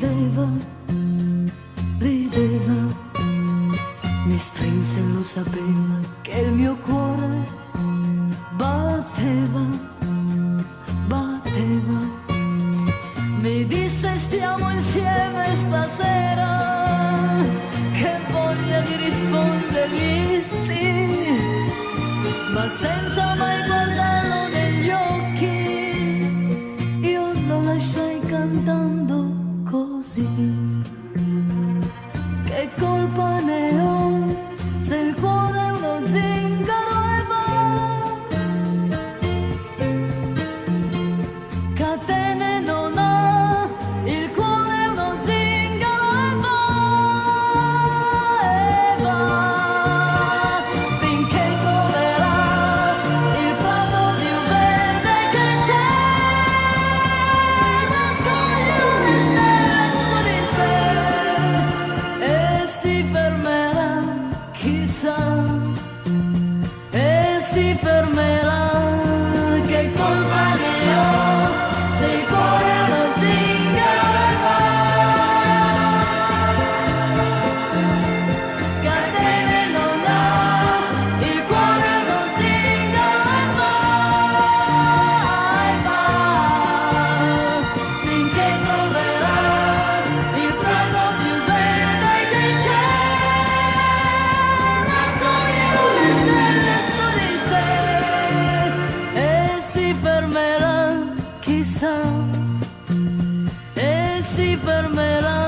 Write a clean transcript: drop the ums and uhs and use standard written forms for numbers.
rideva, rideva, mi strinse e lo sapeva che il mio cuore batteva, batteva. Mi disse stiamo insieme stasera, che voglia di rispondergli sì, ma senza mai guardarlo negli occhi, io lo lasciai cantando così. Che colpa ne ho se il cuore è uno zingaro e va, catene non ha, il cuore è uno zingaro e va, finché troverà il prato più verde che c'è, raccoglie le stelle su di sé e si fermerà, chissà, e si fermerà. Che colpa ne ho se il cuore è uno zingaro e va, catene non ha, il cuore è uno zingaro e va, finché troverà il prato più verde che c'è, raccoglie le stelle su di sé e si fermerà, chissà, e si fermerà.